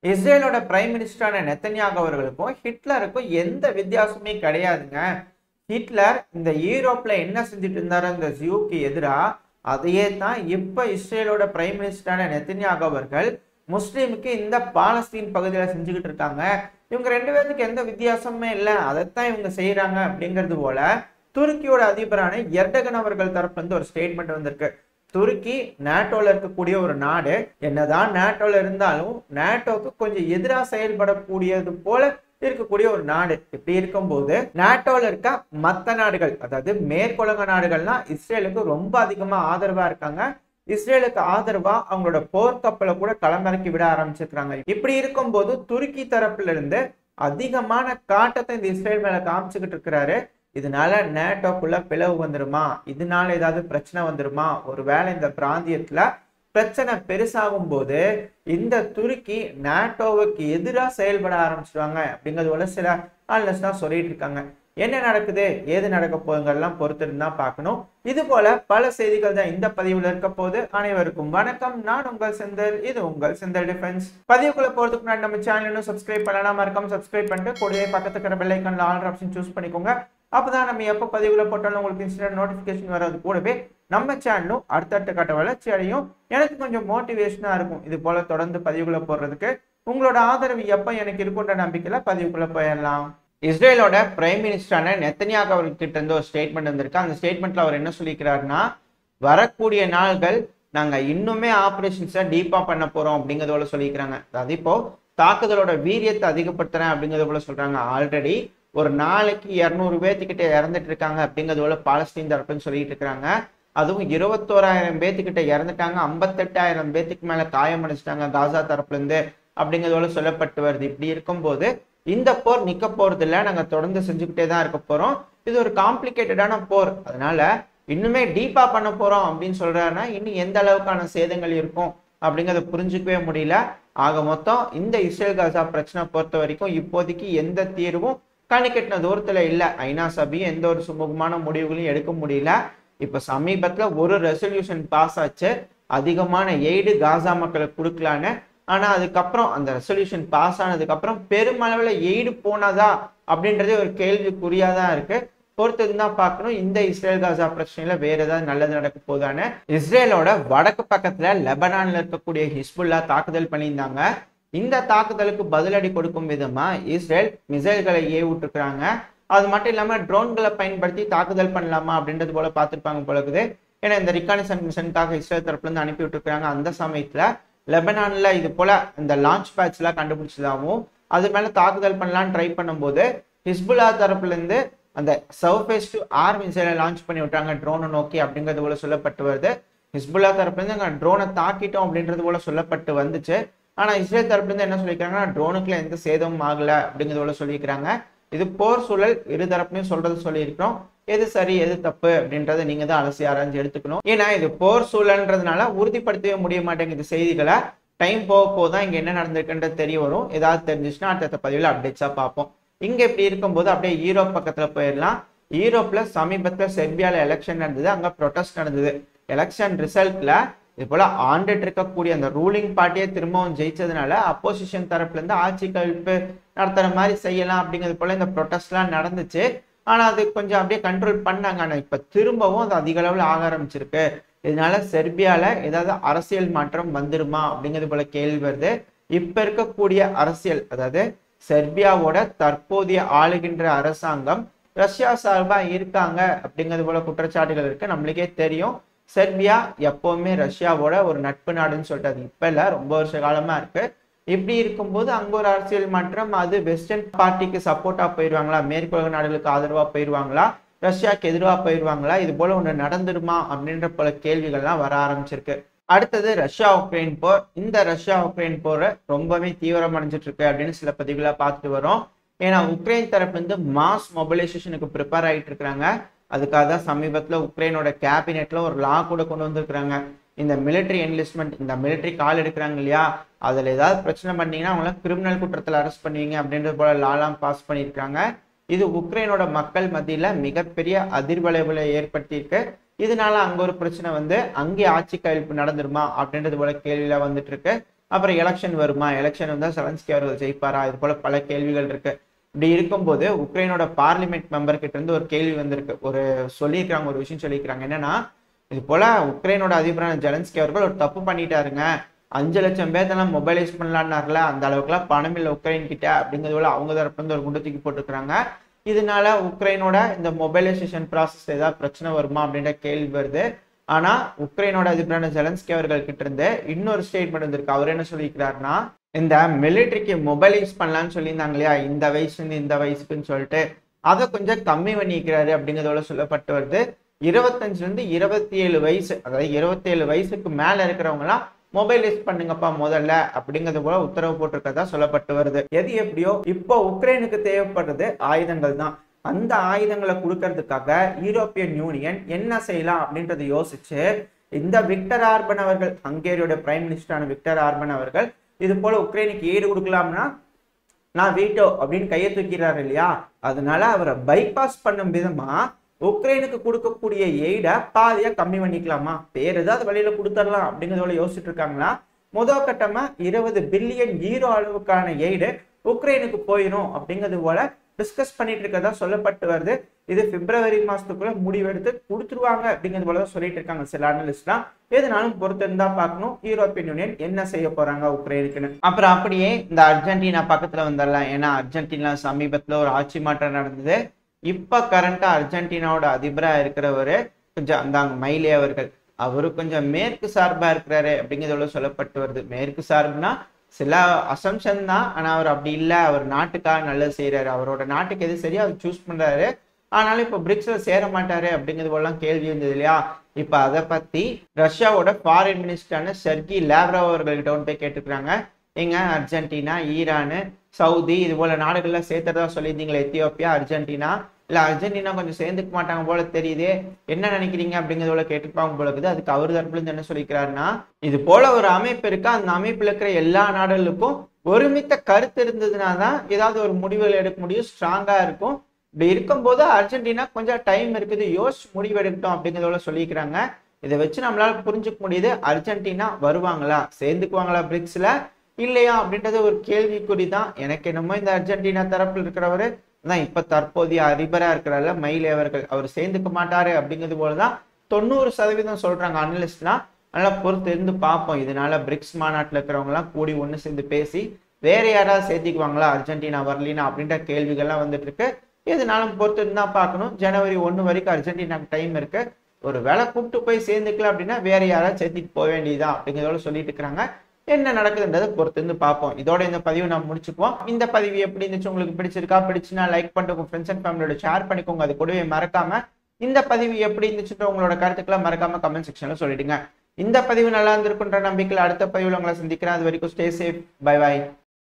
இஸ்ரேலோட பிரைம் மினிஸ்டரான நெத்தன்யாகு அவர்களுக்கும் ஹிட்லருக்கும் எந்த வித்தியாசமே கிடையாதுங்க. ஹிட்லர் இந்த யூரோப்ல என்ன செஞ்சுட்டு இருந்தாரோ இந்த ஜியூக்கு எதிராக, அதையே தான் இப்ப இஸ்ரேலோட பிரைம் மினிஸ்டரான நெத்தன்யாகு அவர்கள் முஸ்லீமுக்கு இந்த பாலஸ்தீன் பகுதியில செஞ்சுக்கிட்டு இருக்காங்க. இவங்க ரெண்டு பேருக்கு எந்த வித்தியாசமே இல்லை, அதைத்தான் இவங்க செய்யறாங்க அப்படிங்கிறது போல துருக்கியோட அதிபரான எர்டகன் அவர்கள் தரப்புல இருந்து ஒரு ஸ்டேட்மெண்ட் வந்திருக்கு. துருக்கி நேட்டோல இருக்கக்கூடிய ஒரு நாடு, என்னதான் நேட்டோல இருந்தாலும் நேட்டோக்கு கொஞ்சம் எதிராக செயல்படக்கூடியது போல இருக்கக்கூடிய ஒரு நாடு. இப்படி இருக்கும்போது நேட்டோல இருக்க மற்ற நாடுகள், அதாவது மேற்குலக நாடுகள்னா இஸ்ரேலுக்கு ரொம்ப அதிகமா ஆதரவா இருக்காங்க. இஸ்ரேலுக்கு ஆதரவா அவங்களோட போர்க்கப்பலை கூட களமிறக்கி விட ஆரம்பிச்சிருக்காங்க. இப்படி இருக்கும்போது துருக்கி தரப்புல இருந்து அதிகமான காட்டத்தை இந்த இஸ்ரேல் மேல காமிச்சுக்கிட்டு இருக்கிறாரு. இதனால நேட்டோக்குள்ள பிளவு வந்துருமா, இதனால ஏதாவது பிரச்சனை வந்துருமா, ஒருவேளை இந்த பிராந்தியத்துல பிரச்சனை பெருசாகும் போது இந்த துருக்கி நேட்டோவுக்கு எதிராக செயல்பட ஆரம்பிச்சிருவாங்க அப்படிங்கிறது போல சில ஆனலிஸ்ட் தான் சொல்லிட்டு இருக்காங்க. என்ன நடக்குது, ஏது நடக்க போகுதுங்கெல்லாம் பொறுத்திருந்து தான் பார்க்கணும். இது போல பல செய்திகள் தான் இந்த பதிவுல இருக்க போது. அனைவருக்கும் வணக்கம், நான் உங்கள் செந்தில், இது உங்கள் செந்தில் டிஃபென்ஸ். பதிவுக்குள்ள போறதுக்கு முன்னாடி நம்ம சேனல் சப்ஸ்கிரைப் பண்ணலாம், மறக்காம சப்ஸ்கிரைப் பண்ணிட்டு கூடவே பக்கத்துல இருக்கிற பெல் ஐக்கான்ல ஆல் ஆப்ஷன் சூஸ் பண்ணிக்கோங்க. அப்பதான் நம்ம எப்போ பதிவுல போட்டாலும் உங்களுக்கு இன்ஸ்டன்ட் நோட்டிபிகேஷன் வராது. கூடவே நம்ம சேனலும் அடுத்தடுத்த கட்ட வளர்ச்சி அடையும். எனக்கு கொஞ்சம் மோட்டிவேஷனா இருக்கும் இது போல தொடர்ந்து பதிவுக்குள்ள போடுறதுக்கு. உங்களோட ஆதரவு எப்ப எனக்கு இருக்குன்ற நம்பிக்கையில பதிவுக்குள்ள போயிடலாம். இஸ்ரேலோட பிரைம் மினிஸ்டரான நெத்தன்யாகு அவர்கிட்ட இருந்து ஒரு ஸ்டேட்மெண்ட் வந்திருக்கு. அந்த ஸ்டேட்மெண்ட்ல அவர் என்ன சொல்லிக்கிறாருன்னா, வரக்கூடிய நாள்கள் நாங்க இன்னுமே ஆபரேஷன்ஸை டீப்பா பண்ண போறோம் அப்படிங்கிறதோட சொல்லிக்கிறாங்க. அதாவது இப்போ தாக்குதலோட வீரியத்தை அதிகப்படுத்துறேன் அப்படிங்கிறது போல சொல்றாங்க. ஆல்ரெடி ஒரு நாளைக்கு 200 பேர்த்துக்கிட்ட இறந்துட்டு இருக்காங்க அப்படிங்கிறது போல பாலஸ்தீன் தரப்புன்னு சொல்லிட்டு இருக்கிறாங்க. அதுவும் 21,000 பேர்த்துக்கிட்ட இறந்துட்டாங்க, 58,000 பேர்த்துக்கு மேல காயமடைச்சிட்டாங்க காசா தரப்புல இருந்து அப்படிங்கிறது போல சொல்லப்பட்டு வருது. இப்படி இருக்கும்போது இந்த போர் நிக்க போறது இல்லை, நாங்க தொடர்ந்து செஞ்சுக்கிட்டே தான் இருக்க போறோம். இது ஒரு காம்ப்ளிகேட்டடான போர், அதனால இன்னுமே டீப்பா பண்ண போறோம் அப்படின்னு சொல்றாருன்னா இன்னும் எந்த அளவுக்கான சேதங்கள் இருக்கும் அப்படிங்கிறத புரிஞ்சுக்கவே முடியல. ஆக மொத்தம் இந்த இஸ்ரேல் காசா பிரச்சனை பொறுத்த வரைக்கும் இப்போதைக்கு எந்த தீர்வும் கணிக்கட்டின தூரத்துல இல்லை. ஐநா சபையும் எந்த ஒரு சுமூகமான முடிவுகளையும் எடுக்க முடியல. இப்ப சமீபத்துல ஒரு ரெசல்யூஷன் பாஸ் ஆச்சு, அதிகமான எய்டு காசா மக்களுக்கு கொடுக்கலான்னு. ஆனா அதுக்கப்புறம் அந்த ரெசல்யூஷன் பாஸ் ஆனதுக்கு அப்புறம் பெருமளவுல எய்டு போனதா அப்படின்றதே ஒரு கேள்விக்குறியாதான் இருக்கு. பொறுத்தது தான் பார்க்கணும் இந்த இஸ்ரேல் காசா பிரச்சனையில வேற ஏதாவது நல்லது நடக்க போதான்னு. இஸ்ரேலோட வடக்கு பக்கத்துல லெபனான்ல இருக்கக்கூடிய ஹிஸ்புல்லா தாக்குதல் பண்ணியிருந்தாங்க. இந்த தாக்குதலுக்கு பதிலடி கொடுக்கும் விதமா இஸ்ரேல் மிசைல்களை ஏவிட்டுருக்காங்க. அது மட்டும் இல்லாம ட்ரோன்களை பயன்படுத்தி தாக்குதல் பண்ணலாமா அப்படின்றது போல பார்த்துருப்பாங்க போல இருக்குது. ஏன்னா இந்த ரிகானிசன் மிஷனுக்காக இஸ்ரேல் தரப்புல இருந்து அனுப்பி விட்டுருக்காங்க. அந்த சமயத்துல லெபனான்ல இது போல இந்த லான்ச் பேட்ச் எல்லாம் கண்டுபிடிச்சதாகவும் அது மேல தாக்குதல் பண்ணலான்னு ட்ரை பண்ணும்போது ஹிஸ்புல்லா தரப்புல இருந்து அந்த சர்ஃபேஸ் டு ஆர் மிசைலை லான்ச் பண்ணி விட்டாங்க ட்ரோனை நோக்கி அப்படிங்கிறது போல சொல்லப்பட்டு வருது. ஹிஸ்புல்லா தரப்புல இருந்து அங்க ட்ரோனை தாக்கிட்டோம் அப்படின்றது போல சொல்லப்பட்டு வந்துச்சு. ஆனா இஸ்ரேல் தரப்புல இருந்து என்ன சொல்லிக்கிறாங்கன்னா, ட்ரோனுக்குள்ள எந்த சேதமும் ஆகல அப்படிங்கிறது போல சொல்லியிருக்கிறாங்க. இது போர் சூழல், இரு தரப்புலையும் சொல்றது சொல்லியிருக்கிறோம். எது சரி எது தப்பு அப்படின்றத நீங்க தான் அலசி ஆராய்ஞ்சு எடுத்துக்கணும். ஏன்னா இது போர் சூழல்ன்றதுனால உறுதிப்படுத்தவே முடிய மாட்டேங்குது செய்திகளை. டைம் போக போதான் இங்க என்ன நடந்திருக்குன்றது தெரிய வரும். ஏதாவது தெரிஞ்சிச்சுன்னா அடுத்த பதிவில் அப்டேட்ஸா பார்ப்போம். இங்க இப்படி இருக்கும்போது அப்படியே யூரோப் பக்கத்துல போயிடலாம். யூரோப்ல சமீபத்துல செர்பியால எலெக்ஷன் நடந்தது, அங்க ப்ரொடெஸ்ட் நடந்தது. எலெக்ஷன் ரிசல்ட்ல இது போல ஆண்டுட்டு இருக்கக்கூடிய அந்த ரூலிங் பார்ட்டியே திரும்பவும் ஜெயிச்சதுனால அப்போசிஷன் தரப்புல இருந்து ஆட்சி கழிப்பு நடத்துற மாதிரி செய்யலாம் அப்படிங்கிறது போல இந்த ப்ரொடெஸ்ட் எல்லாம் நடந்துச்சு. ஆனா அது கொஞ்சம் அப்படியே கண்ட்ரோல் பண்ணாங்க. ஆனா இப்ப திரும்பவும் அது அதிக அளவுல ஆக ஆரம்பிச்சிருக்கு. இதனால செர்பியால ஏதாவது அரசியல் மாற்றம் வந்துருமா அப்படிங்கிறது போல கேள்வி வருது. இப்ப இருக்கக்கூடிய அரசியல், அதாவது செர்பியாவோட தற்போதைய ஆளுகின்ற அரசாங்கம் ரஷ்யா சார்பா இருக்காங்க அப்படிங்கிறது போல குற்றச்சாட்டுகள் இருக்கு. நம்மளுக்கே தெரியும் செர்பியா எப்பவுமே ரஷ்யாவோட ஒரு நட்பு நாடுன்னு சொல்லிட்டு அது இப்ப இல்ல, ரொம்ப வருஷ காலமா இருக்கு. இப்படி இருக்கும்போது அங்க ஒரு அரசியல் மாற்றம், அது வெஸ்டர்ன் பார்ட்டிக்கு சப்போர்ட்டா போயிருவாங்களா, மேற்குலக நாடுகளுக்கு ஆதரவா போயிருவாங்களா, ரஷ்யாவுக்கு எதிராக போயிருவாங்களா, இது போல ஒண்ணு நடந்துருமா அப்படின்ற பல கேள்விகள்லாம் வர ஆரம்பிச்சிருக்கு. அடுத்தது ரஷ்யா உக்ரைன் போர். இந்த ரஷ்யா உக்ரைன் போரை ரொம்பவே தீவிரம் அடைஞ்சிட்டு இருக்கு அப்படின்னு சில பதிவுகளை பார்த்துட்டு வரோம். ஏன்னா உக்ரைன் தரப்பு வந்து மாஸ் மொபிலைசேஷனுக்கு ப்ரிப்பேர் ஆகிட்டு இருக்கிறாங்க. அதுக்காக தான் சமீபத்துல உக்ரைனோட கேபினெட்ல ஒரு லா கூட கொண்டு வந்திருக்கிறாங்க. இந்த மிலிட்டரி என்லிஸ்ட்மெண்ட், இந்த மிலிட்டரி கால் எடுக்கிறாங்க இல்லையா, அதுல ஏதாவது பிரச்சனை பண்ணீங்கன்னா அவங்கள கிரிமினல் குற்றத்துல அரெஸ்ட் பண்ணுவீங்க அப்படின்றது போல லாலாம் பாஸ் பண்ணியிருக்காங்க. இது உக்ரைனோட மக்கள் மத்தியில மிகப்பெரிய அதிர்வலைவுகளை ஏற்படுத்தியிருக்கு. இதனால அங்க ஒரு பிரச்சனை வந்து அங்கே ஆட்சி கழிப்பு நடந்துருமா அப்படின்றது போல கேள்வியில வந்துட்டு இருக்கு. அப்புறம் எலெக்ஷன் வருமா, எலெக்ஷன் வந்தா செலன்ஸ்கி அவர்கள் ஜெயிப்பாரா, இது போல பல கேள்விகள் இருக்கு. இப்படி இருக்கும்போது உக்ரைனோட பார்லிமெண்ட் மெம்பர் கிட்ட இருந்து ஒரு கேள்வி வந்திருக்கு. ஒரு சொல்லியிருக்காங்க, ஒரு விஷயம் சொல்லியிருக்காங்க. என்னன்னா, இது போல உக்ரைனோட அதிபரான ஜெலன்ஸ்கி அவர்கள் ஒரு தப்பு பண்ணிட்டாருங்க. 5 லட்சம் பேர்த்தெல்லாம் மொபைலைஸ் பண்ணலான்னார்ல, அந்த அளவுக்குலாம் பணம் இல்லை உக்ரைன் கிட்ட அப்படிங்கிறது போல அவங்க தரப்பு வந்து ஒரு குண்டு தூக்கி போட்டுருக்காங்க. இதனால உக்ரைனோட இந்த மொபைலைசேஷன் ப்ராசஸ் ஏதாவது பிரச்சனை வருமா அப்படின்ற கேள்வி வருது. ஆனா உக்ரைனோட அதிபரான ஜெலன்ஸ்கி அவர்கள் கிட்ட இருந்து இன்னொரு ஸ்டேட்மெண்ட் வந்திருக்கு. அவர் என்ன சொல்லியிருக்கிறாருன்னா, இந்த மிலிட்டரிக்கு மொபைலைஸ் பண்ணலான்னு சொல்லியிருந்தாங்க இல்லையா, இந்த வயசுன்னு இந்த வயசுக்குன்னு சொல்லிட்டு, அதை கொஞ்சம் கம்மி பண்ணிக்கிறாரு அப்படிங்கிறதோட சொல்லப்பட்டு வருது. 25ல இருந்து 27 வயசு, அதாவது 27 வயசுக்கு மேல இருக்கிறவங்க எல்லாம் மொபைலைஸ் பண்ணுங்கப்பா முதல்ல அப்படிங்கிறது போல உத்தரவு போட்டிருக்கதா சொல்லப்பட்டு வருது. எது எப்படியோ இப்போ உக்ரைனுக்கு தேவைப்படுறது ஆயுதங்கள் தான். அந்த ஆயுதங்களை கொடுக்கறதுக்காக யூரோப்பியன் யூனியன் என்ன செய்யலாம் அப்படின்றத யோசிச்சு இந்த விக்டர் ஆர்பன் அவர்கள், ஹங்கேரியோட பிரைம் மினிஸ்டரான விக்டர் ஆர்பன் அவர்கள் இது போல உக்ரைனுக்கு ஈடு கொடுக்கலாம்னா நான் வீட்டோ அப்படின்னு கையை தூக்கிறாரு இல்லையா, அதனால அவரை பைபாஸ் பண்ணும் விதமா உக்ரைனுக்கு கொடுக்கக்கூடிய எய்டை பாதியா கம்மி பண்ணிக்கலாமா, வேற ஏதாவது வழியில கொடுத்துடலாம் அப்படிங்கிறதோட யோசிச்சுட்டு இருக்காங்களா. முதல் கட்டமா 20 பில்லியன் யூரோ அளவுக்கான எய்டு உக்ரைனுக்கு போயிடும் அப்படிங்கிறது போல டிஸ்கஸ் பண்ணிட்டு இருக்கதா சொல்லப்பட்டு வருது. இது பிப்ரவரி மாசத்துக்குள்ள முடிவெடுத்து கொடுத்துருவாங்க அப்படிங்கிறது போல தான் சொல்லிட்டு இருக்காங்க சில அனலிஸ்ட்லாம். எதுனாலும் பொறுத்து இருந்தா பார்க்கணும் யூரோப்பியன் யூனியன் என்ன செய்ய போறாங்க உக்ரைனுக்குன்னு. அப்புறம் அப்படியே இந்த அர்ஜென்டினா பக்கத்துல வந்துடலாம். ஏன்னா அர்ஜென்டினா சமீபத்துல ஒரு ஆட்சி மாற்றம் நடந்தது. இப்ப கரண்டா அர்ஜென்டினாவோட அதிபரா இருக்கிறவரு கொஞ்சம் அந்த மைலே அவர்கள், அவரு கொஞ்சம் மேற்கு சார்பா இருக்கிறாரு அப்படிங்கிறதோட சொல்லப்பட்டு வருது. மேற்கு சார்புனா சில அசம்ஷன் தான், ஆனா அவர் அப்படி இல்லை, அவர் நாட்டுக்காக நல்லது செய்யறாரு, அவரோட நாட்டுக்கு எது சரியா அவர் சூஸ் பண்றாரு. ஆனாலும் இப்ப பிரிக்ஸ்ல சேர மாட்டாரு அப்படிங்கிறது போலாம் கேள்வி இருந்தது இல்லையா. இப்ப அதை பத்தி ரஷ்யாவோட ஃபாரின் மினிஸ்டரான செர்கி லாவ்ரோவ் அவர்கள்கிட்ட வந்து போய் கேட்டுக்கிறாங்க. எங்க அர்ஜென்டினா, ஈரானு, சவுதி இது போல நாடுகள்லாம் சேர்த்துறதா சொல்லியிருந்தீங்களா, எத்தியோப்பியா, அர்ஜென்டினா, இல்ல அர்ஜென்டினா கொஞ்சம் சேர்ந்துக்க மாட்டாங்க போல தெரியுது, என்ன நினைக்கிறீங்க அப்படிங்கிறத கேட்டுப்பாங்க போல இருக்குது. அதுக்கு அவர் தரப்புல இருந்து என்ன சொல்லிக்கிறாருன்னா, இது போல ஒரு அமைப்பு இருக்கு, அந்த அமைப்புல இருக்கிற எல்லா நாடுகளுக்கும் ஒருமித்த கருத்து இருந்ததுனா தான் ஏதாவது ஒரு முடிவுகள் எடுக்க முடியும், ஸ்ட்ராங்கா இருக்கும். இப்படி இருக்கும்போது அர்ஜென்டினா கொஞ்சம் டைம் இருக்குது, யோசிச்சு முடிவு எடுக்கட்டும் அப்படிங்கிறதோட சொல்லிக்கிறாங்க. இதை வச்சு நம்மளால புரிஞ்சுக்க முடியுது அர்ஜென்டினா வருவாங்களா, சேர்ந்துக்குவாங்களா பிரிக்ஸ்ல இல்லையா அப்படின்றது ஒரு கேள்விக்குறி தான். எனக்கு என்னமோ இந்த அர்ஜென்டினா தரப்புல இருக்கிறவரு தான் இப்ப தற்போதைய அதிபரா இருக்கிறாரு மைலே அவர்கள், அவர் சேர்ந்துக்க மாட்டாரு அப்படிங்கிறது போலதான் 90% சொல்றாங்க அனலிஸ்ட்லாம். நல்லா பொறுத்து இருந்து பார்ப்போம். இதனால பிரிக்ஸ் மாநாட்டில் இருக்கிறவங்க எல்லாம் கூடி ஒண்ணு சேர்ந்து பேசி வேற யாராவது சேர்த்திக்குவாங்களா அர்ஜென்டினா வரலினா அப்படின்ற கேள்விகள்லாம் வந்துட்டு இருக்கு. எதுனாலும் பொறுத்து இருந்தா பார்க்கணும். ஜனவரி 1 வரைக்கும் அர்ஜென்டினாக்கு டைம் இருக்கு. ஒரு வேலை கூப்பிட்டு போய் சேர்ந்துக்கல அப்படின்னா வேற யாராவது சேர்த்திட்டு போக வேண்டியதா அப்படிங்கிறதோட சொல்லிட்டு இருக்கிறாங்க. என்ன நடக்குதுன்றதை பொறுத்து இருந்து பார்ப்போம். இதோட இந்த பதிவு நம்ம முடிச்சுக்குவோம். இந்த பதிவு எப்படி இருந்துச்சு, உங்களுக்கு பிடிச்சிருக்கா, பிடிச்சுன்னா லைக் பண்ணிட்டு உங்க ஃப்ரெண்ட்ஸ் அண்ட் ஃபேமிலியோட ஷேர் பண்ணிக்கோங்க. அது கூடவே மறக்காம இந்த பதிவு எப்படி இருந்துச்சுன்ற உங்களோட கருத்துக்களை மறக்காம கமெண்ட் செக்ஷன்ல சொல்லிடுங்க. இந்த பதிவு நல்லா இருந்திருக்குன்ற நம்பிக்கையில் அடுத்த பதிவுல உங்களை சந்திக்கிறேன். அது வரைக்கும் ஸ்டே சேஃப், பை பை.